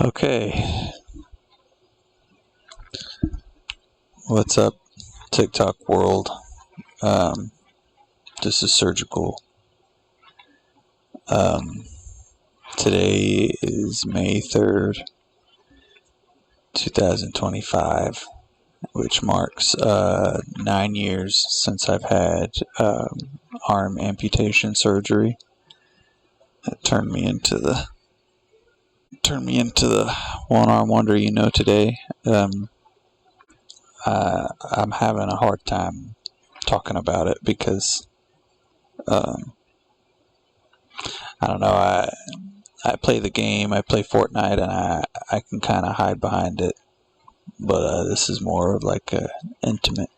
Okay, what's up, TikTok world? This is Surgical. Today is May 3rd, 2025, which marks 9 years since I've had arm amputation surgery. That turned me into the one-arm wonder you know today. I'm having a hard time talking about it because I don't know. I play the game. I play Fortnite, and I can kind of hide behind it. But this is more of like a intimate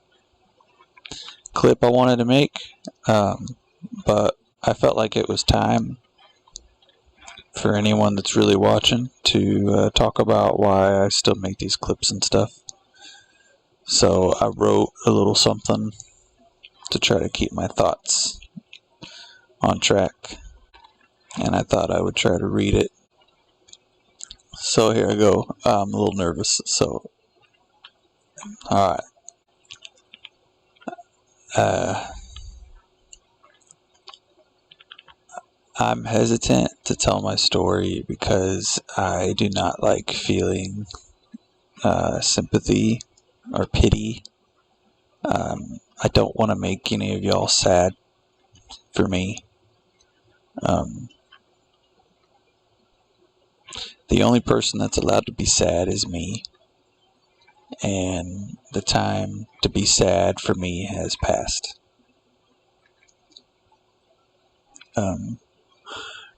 clip I wanted to make. But I felt like it was time for anyone that's really watching to talk about why I still make these clips and stuff. So I wrote a little something to try to keep my thoughts on track, and I thought I would try to read it. So here I go. I'm a little nervous, so alright. I'm hesitant to tell my story because I do not like feeling sympathy or pity. I don't want to make any of y'all sad for me. The only person that's allowed to be sad is me, and the time to be sad for me has passed.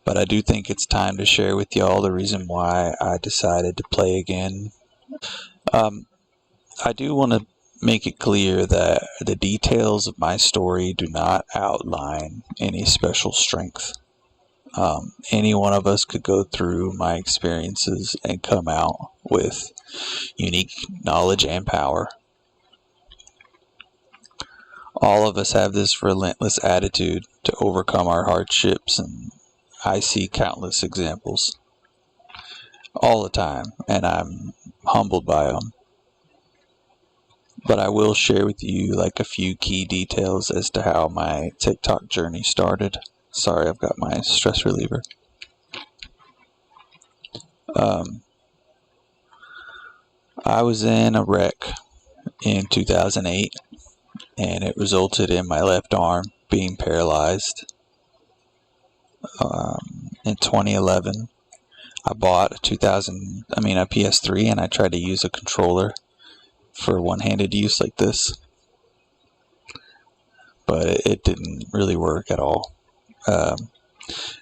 But I do think it's time to share with y'all the reason why I decided to play again. I do want to make it clear that the details of my story do not outline any special strength. Any one of us could go through my experiences and come out with unique knowledge and power. All of us have this relentless attitude to overcome our hardships, and I see countless examples all the time, and I'm humbled by them. But I will share with you like a few key details as to how my TikTok journey started. Sorry, I've got my stress reliever. I was in a wreck in 2008, and it resulted in my left arm being paralyzed. In 2011, I bought a PS3, and I tried to use a controller for one-handed use like this, but it didn't really work at all.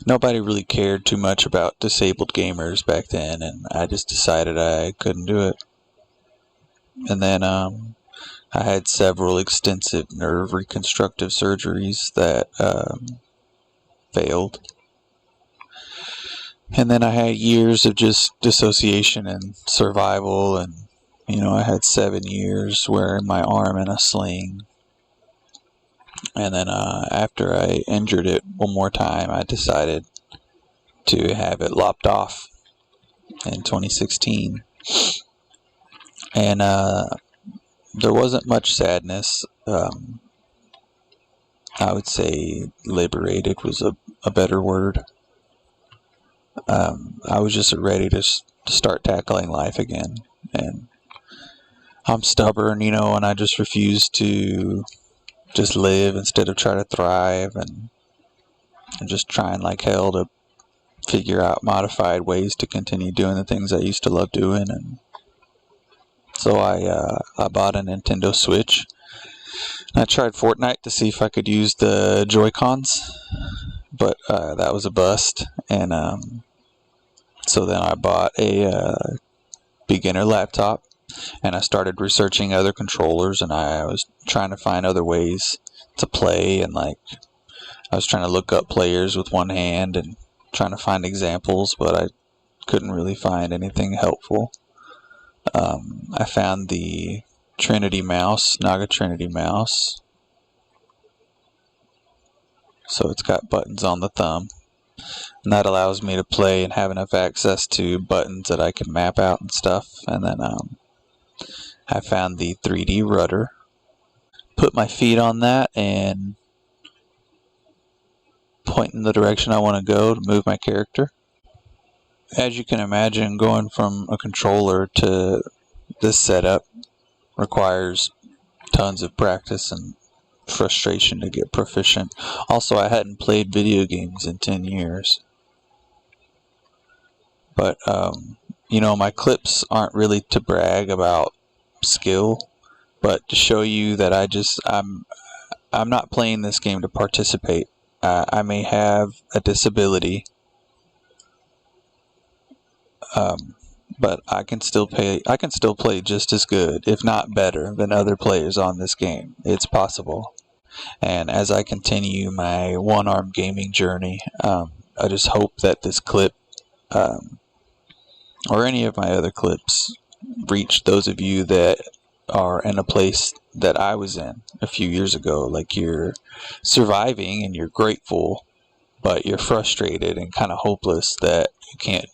Nobody really cared too much about disabled gamers back then, and I just decided I couldn't do it. And then I had several extensive nerve reconstructive surgeries that failed. And then I had years of just dissociation and survival, and I had 7 years wearing my arm in a sling. And then after I injured it one more time, I decided to have it lopped off in 2016. And there wasn't much sadness. I would say liberated was a better word. I was just ready to start tackling life again. And I'm stubborn, and I just refuse to just live instead of try to thrive, and just trying like hell to figure out modified ways to continue doing the things I used to love doing. And so I bought a Nintendo Switch. I tried Fortnite to see if I could use the Joy-Cons, but that was a bust. And so then I bought a beginner laptop, and I started researching other controllers, and I was trying to find other ways to play, and I was trying to look up players with one hand and trying to find examples, but I couldn't really find anything helpful. I found the Trinity mouse, Naga Trinity mouse. So it's got buttons on the thumb, And that allows me to play and have enough access to buttons that I can map out and stuff. And then I found the 3D rudder, put my feet on that and point in the direction I want to go to move my character. As you can imagine, going from a controller to this setup requires tons of practice and frustration to get proficient. Also, I hadn't played video games in 10 years. But, you know, my clips aren't really to brag about skill, but to show you that I'm not playing this game to participate. I may have a disability, but I can still play just as good, if not better, than other players on this game. It's possible. And as I continue my one-arm gaming journey, I just hope that this clip, or any of my other clips, reach those of you that are in a place that I was in a few years ago. Like, you're surviving and you're grateful, but you're frustrated and kind of hopeless that you can't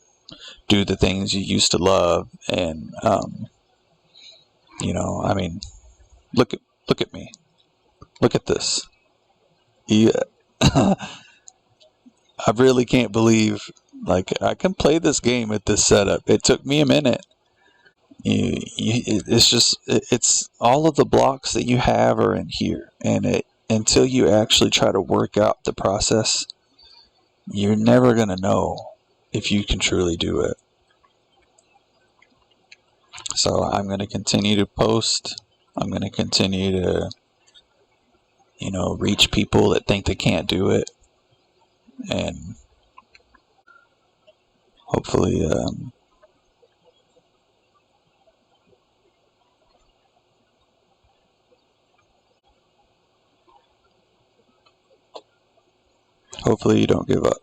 do the things you used to love. And you know, I mean, look at me, look at this. Yeah. I really can't believe, like, I can play this game at this setup. It took me a minute. It's all of the blocks that you have are in here, and until you actually try to work out the process, you're never gonna know if you can truly do it. So I'm going to continue to post. I'm going to continue to, you know, reach people that think they can't do it, and hopefully hopefully you don't give up.